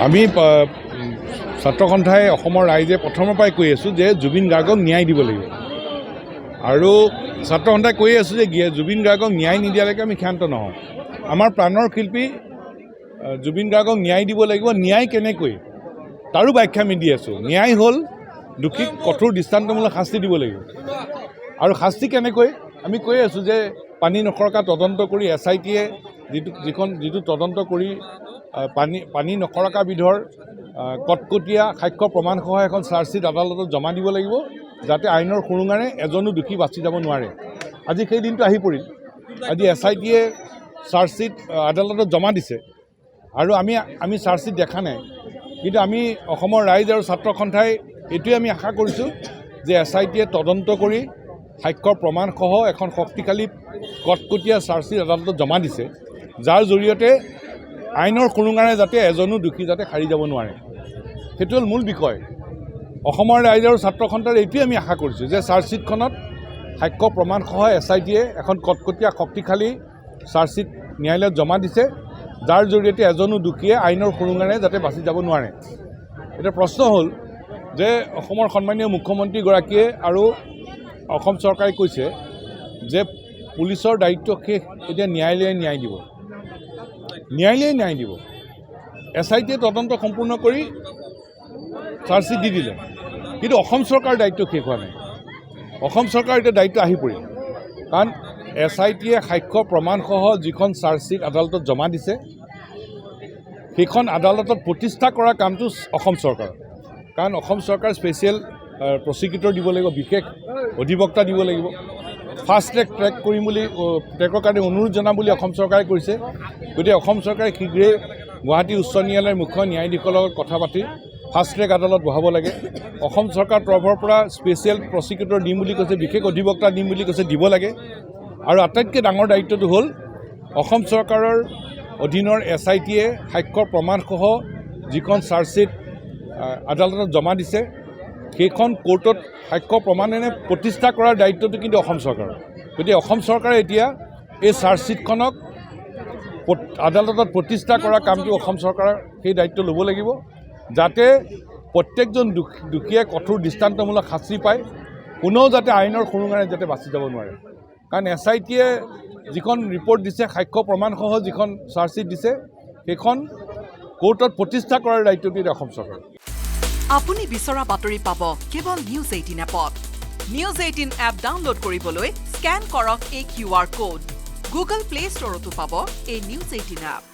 আমি ছাত্ৰ সন্থাই অসমৰ ৰাইজে প্ৰথমৰ পৰাই কৈ আছোঁ যে জুবিন গাৰ্গক ন্যায় দিব লাগিব আৰু ছাত্ৰ সন্থাই কৈ আছোঁ যে জুবিন গাৰ্গক ন্যায় নিদিয়ালৈকে আমি ক্ষান্ত নহওঁ। আমাৰ প্ৰাণৰ শিল্পী জুবিন গাৰ্গক ন্যায় দিব লাগিব। ন্যায় কেনেকৈ তাৰো ব্যাখ্যা আমি দি আছোঁ। ন্যায় হ'ল দোষীক কঠোৰ দৃষ্টান্তমূলক শাস্তি দিব লাগিব আৰু শাস্তি কেনেকৈ আমি কৈ আছোঁ যে পানী নখৰকা তদন্ত কৰি SITয়ে যিটো তদন্ত কৰি পানী নখৰকা বিধৰ কটকটীয়া সাক্ষ্য প্ৰমাণসহ এখন চাৰ্জশ্বীট আদালতত জমা দিব লাগিব, যাতে আইনৰ সুৰুঙাৰে এজনো দোষী বাচি যাব নোৱাৰে। আজি সেই দিনটো আহি পৰিল। আজি SITয়ে চাৰ্জশ্বীট আদালতত জমা দিছে আৰু আমি চাৰ্জশ্বীট দেখা নাই, কিন্তু আমি অসমৰ ৰাইজ আৰু ছাত্ৰ সন্থাই এইটোৱে আমি আশা কৰিছোঁ যে SITয়ে তদন্ত কৰি সাক্ষ্য প্ৰমাণসহ এখন শক্তিশালী কটকটীয়া চাৰ্জশ্বীট আদালতত জমা দিছে, যাৰ জৰিয়তে আইনৰ সুৰুঙাৰে যাতে এজনো দোষী যাতে সাৰি যাব নোৱাৰে। সেইটো হ'ল মূল বিষয়। অসমৰ ৰাইজ আৰু ছাত্ৰ সন্থাৰ এইটোৱে আমি আশা কৰিছোঁ যে চাৰ্জশ্বীটখনত সাক্ষ্য প্ৰমাণসহ SITয়ে এখন কটকটীয়া শক্তিশালী চাৰ্জশ্বীট ন্যায়ালয়ত জমা দিছে, যাৰ জৰিয়তে এজনো দোষীয়ে আইনৰ সুৰুঙাৰে যাতে বাচি যাব নোৱাৰে। এতিয়া প্ৰশ্ন হ'ল যে অসমৰ সন্মানীয় মুখ্যমন্ত্ৰীগৰাকীয়ে আৰু অসম চৰকাৰে কৈছে যে পুলিচৰ দায়িত্ব শেষ, এতিয়া ন্যায়ালয়ে ন্যায় দিব। ন্যায়ালয়ে ন্যায় দিব। SITয়ে তদন্ত সম্পূৰ্ণ কৰি চাৰ্জশ্বীট দি দিলে, কিন্তু অসম চৰকাৰৰ দায়িত্ব শেষ হোৱা নাই। অসম চৰকাৰৰ এতিয়া দায়িত্ব আহি পৰিল, কাৰণ SITয়ে সাক্ষ্য প্ৰমাণসহ যিখন চাৰ্জশ্বীট আদালতত জমা দিছে, সেইখন আদালতত প্ৰতিষ্ঠা কৰা কামটো অসম চৰকাৰৰ। কাৰণ অসম চৰকাৰ স্পেচিয়েল প্ৰচিকিউটৰ দিব লাগিব, বিশেষ অধিবক্তা দিব লাগিব। ফাষ্ট ট্ৰেক কৰিম বুলি ট্ৰেকৰ কাৰণে অনুৰোধ জনাম বুলি অসম চৰকাৰে কৰিছে। গতিকে অসম চৰকাৰে শীঘ্ৰেই গুৱাহাটী উচ্চ ন্যায়ালয়ৰ মুখ্য ন্যায়াধীশৰ লগত কথা পাতি ফাষ্ট ট্ৰেক আদালত বহাব লাগে। অসম চৰকাৰৰ তৰফৰ পৰা স্পেচিয়েল প্ৰচিকিউটৰ দিম বুলি কৈছে, বিশেষ অধিবক্তা দিম বুলি কৈছে, দিব লাগে। আৰু আটাইতকৈ ডাঙৰ দায়িত্বটো হ'ল অসম চৰকাৰৰ অধীনৰ SITয়ে সাক্ষ্য প্ৰমাণসহ যিখন চাৰ্জশ্বীট আদালতত জমা দিছে, সেইখন কোৰ্টত সাক্ষ্য প্ৰমাণেৰে প্ৰতিষ্ঠা কৰাৰ দায়িত্বটো কিন্তু অসম চৰকাৰৰ। গতিকে অসম চৰকাৰে এতিয়া এই চাৰ্জশ্বীটখনক আদালতত প্ৰতিষ্ঠা কৰা কামটো অসম চৰকাৰৰ সেই দায়িত্ব ল'ব লাগিব, যাতে প্ৰত্যেকজন দোষীয়ে কঠোৰ দৃষ্টান্তমূলক শাস্তি পায়, কোনেও যাতে আইনৰ সুৰুঙাৰে যাতে বাচি যাব নোৱাৰে। কাৰণ SITয়ে যিখন ৰিপৰ্ট দিছে, সাক্ষ্য প্ৰমাণসহ যিখন চাৰ্জশ্বীট দিছে, সেইখন কোৰ্টত প্ৰতিষ্ঠা কৰাৰ দায়িত্বটো এতিয়া অসম চৰকাৰ। আপুনি বিচৰা বাতৰি পাব কেৱল নিউজ 18 এপত। নিউজ 18 এপ ডাউনলোড কৰিবলৈ স্কেন কৰক এই QR কোড। গুগল প্লে ষ্টৰতো পাব এই নিউজ 18 এপ।